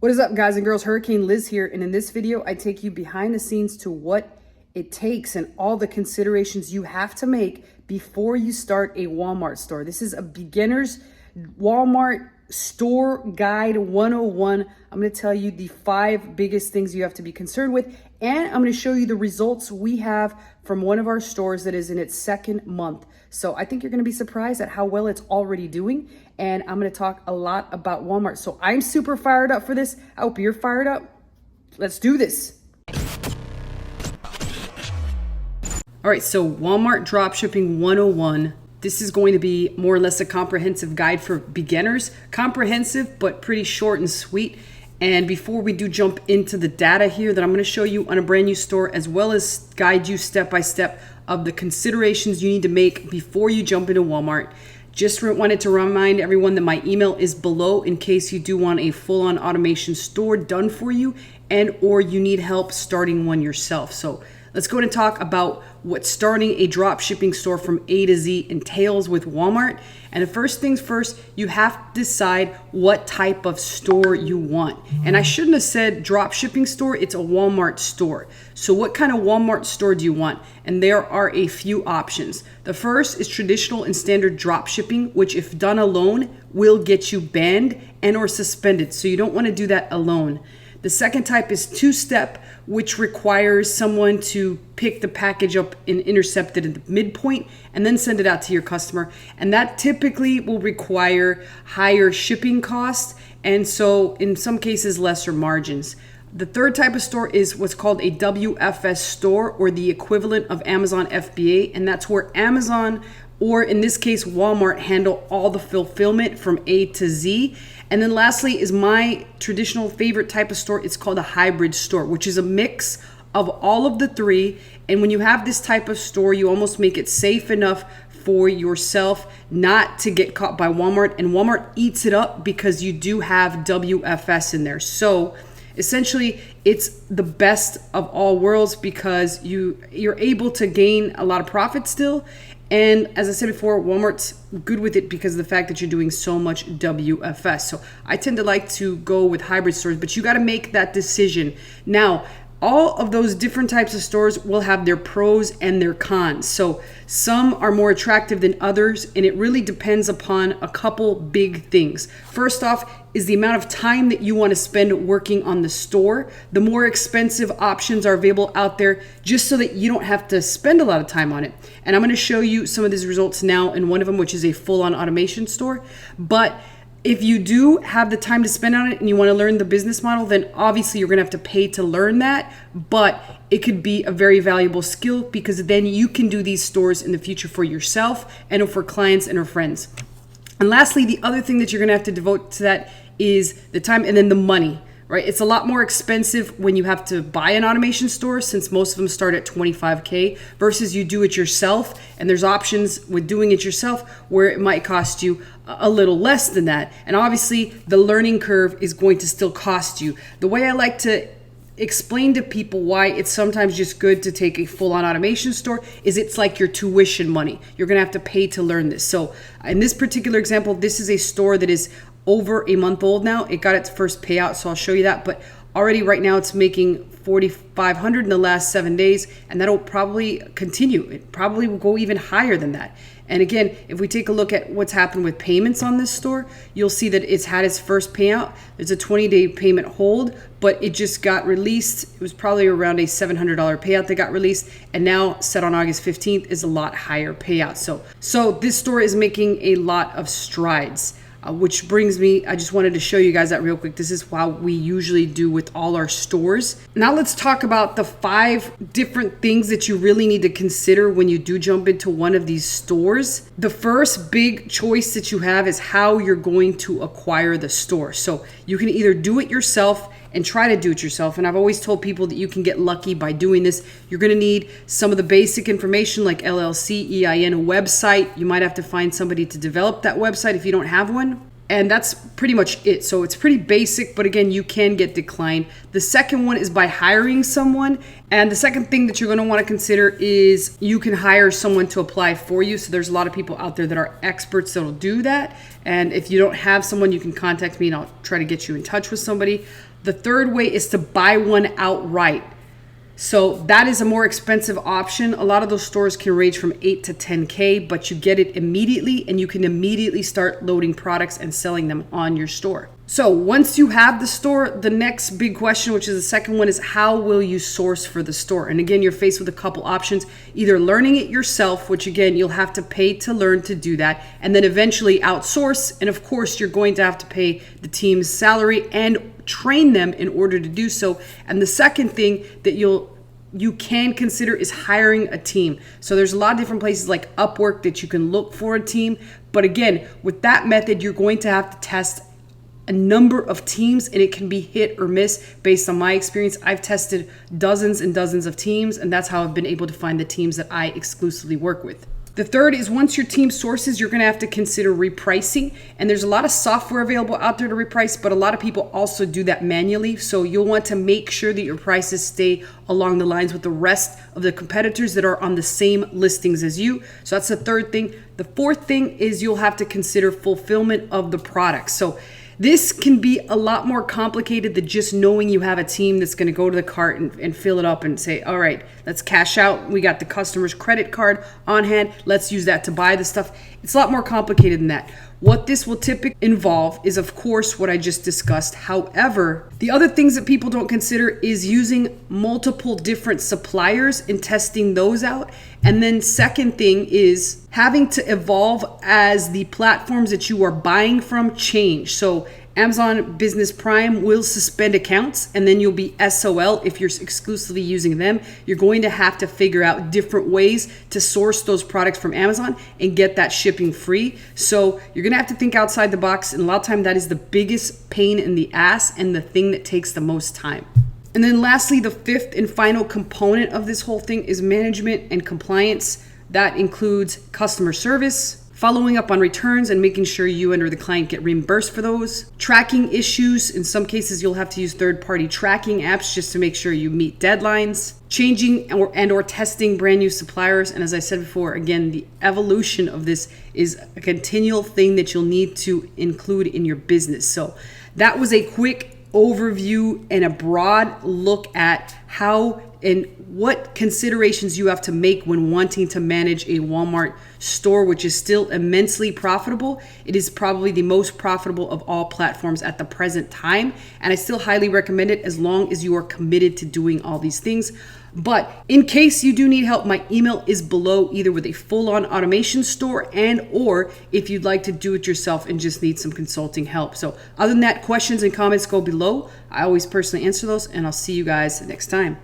What is up, guys and girls? Hurricane Liz here, and in this video I take you behind the scenes to what it takes and all the considerations you have to make before you start a Walmart store. This is a beginner's Walmart store guide 101. I'm going to tell you the 5 biggest things you have to be concerned with, and I'm going to show you the results we have from one of our stores that is in its 2nd month. So I think you're going to be surprised at how well it's already doing, and I'm going to talk a lot about Walmart. So I'm super fired up for this. I hope you're fired up. Let's do this. All right, so Walmart Dropshipping 101. This is going to be more or less a comprehensive guide for beginners. Comprehensive, but pretty short and sweet. And before we do jump into the data here that I'm going to show you on a brand new store, as well as guide you step by step of the considerations you need to make before you jump into Walmart, just wanted to remind everyone that my email is below in case you do want a full-on automation store done for you and or you need help starting one yourself. So let's go and talk about what starting a drop shipping store from A to Z entails with Walmart. And the first things first, you have to decide what type of store you want. And I shouldn't have said drop shipping store, it's a Walmart store. So what kind of Walmart store do you want? And there are a few options. The first is traditional and standard drop shipping, which if done alone will get you banned and or suspended. So you don't want to do that alone. The second type is 2-step, which requires someone to pick the package up and intercept it at the midpoint and then send it out to your customer. And that typically will require higher shipping costs and so in some cases lesser margins. The third type of store is what's called a WFS store, or the equivalent of Amazon FBA, and that's where Amazon, or in this case Walmart, handle all the fulfillment from A to Z. And then lastly is my traditional favorite type of store. It's called a hybrid store, which is a mix of all of the 3. And when you have this type of store, you almost make it safe enough for yourself not to get caught by Walmart. And Walmart eats it up because you do have WFS in there. So essentially, it's the best of all worlds because you're able to gain a lot of profit still. And as I said before, Walmart's good with it because of the fact that you're doing so much WFS. So I tend to like to go with hybrid stores, but you got to make that decision. Now, all of those different types of stores will have their pros and their cons. So some are more attractive than others, and it really depends upon a couple big things. First off is the amount of time that you want to spend working on the store. The more expensive options are available out there just so that you don't have to spend a lot of time on it. And I'm going to show you some of these results now in one of them, which is a full-on automation store. But if you do have the time to spend on it and you want to learn the business model, then obviously you're going to have to pay to learn that. But it could be a very valuable skill because then you can do these stores in the future for yourself and for clients and or friends. And lastly, the other thing that you're going to have to devote to that is the time and then the money, right? It's a lot more expensive when you have to buy an automation store, since most of them start at $25K, versus you do it yourself. And there's options with doing it yourself where it might cost you a little less than that. And obviously the learning curve is going to still cost you. The way I like to explain to people why it's sometimes just good to take a full-on automation store is it's like your tuition money. You're going to have to pay to learn this. So in this particular example, this is a store that is over a month old now. It got its first payout, so I'll show you that. But already right now it's making $4,500 in the last 7 days, and that'll probably continue. It probably will go even higher than that. And again, if we take a look at what's happened with payments on this store, you'll see that it's had its first payout. There's a 20-day payment hold, but it just got released. It was probably around a $700 payout that got released, and now set on August 15th is a lot higher payout. So this store is making a lot of strides. Which brings me, I just wanted to show you guys that real quick. This is how we usually do with all our stores. Now let's talk about the 5 different things that you really need to consider when you do jump into one of these stores. The first big choice that you have is how you're going to acquire the store. So you can either do it yourself and try to do it yourself. And I've always told people that you can get lucky by doing this. You're going to need some of the basic information like LLC, EIN, a website. You might have to find somebody to develop that website if you don't have one. And that's pretty much it. So it's pretty basic, but again, you can get declined. The second one is by hiring someone. And the second thing that you're going to want to consider is you can hire someone to apply for you. So there's a lot of people out there that are experts that will do that. And if you don't have someone, you can contact me and I'll try to get you in touch with somebody. The third way is to buy one outright. So that is a more expensive option. A lot of those stores can range from 8 to 10K, but you get it immediately and you can immediately start loading products and selling them on your store. So once you have the store, the next big question, which is the second one, is how will you source for the store? And again, you're faced with a couple options, either learning it yourself, which again, you'll have to pay to learn to do that, and then eventually outsource. And of course, you're going to have to pay the team's salary and train them in order to do so. And the second thing that you can consider is hiring a team. So there's a lot of different places like Upwork that you can look for a team. But again, with that method, you're going to have to test a number of teams and it can be hit or miss based on my experience. I've tested dozens and dozens of teams, and that's how I've been able to find the teams that I exclusively work with. The third is once your team sources, you're going to have to consider repricing. And there's a lot of software available out there to reprice, but a lot of people also do that manually. So you'll want to make sure that your prices stay along the lines with the rest of the competitors that are on the same listings as you. So that's the third thing. The fourth thing is you'll have to consider fulfillment of the product. So this can be a lot more complicated than just knowing you have a team that's going to go to the cart and fill it up and say, all right, let's cash out. We got the customer's credit card on hand. Let's use that to buy the stuff. It's a lot more complicated than that. What this will typically involve is, of course, what I just discussed. However, the other things that people don't consider is using multiple different suppliers and testing those out. And then second thing is having to evolve as the platforms that you are buying from change. So Amazon Business Prime will suspend accounts and then you'll be SOL if you're exclusively using them. You're going to have to figure out different ways to source those products from Amazon and get that shipping free. So you're going to have to think outside the box, and a lot of time that is the biggest pain in the ass and the thing that takes the most time. And then lastly, the fifth and final component of this whole thing is management and compliance. That includes customer service, following up on returns and making sure you and or the client get reimbursed for those, tracking issues. In some cases, you'll have to use third-party tracking apps just to make sure you meet deadlines, changing or testing brand new suppliers. And as I said before, again, the evolution of this is a continual thing that you'll need to include in your business. So that was a quick overview and a broad look at how and what considerations you have to make when wanting to manage a Walmart store, which is still immensely profitable. It is probably the most profitable of all platforms at the present time, and I still highly recommend it as long as you are committed to doing all these things. But in case you do need help, my email is below, either with a full-on automation store and or if you'd like to do it yourself and just need some consulting help. So other than that, questions and comments go below. I always personally answer those, and I'll see you guys next time.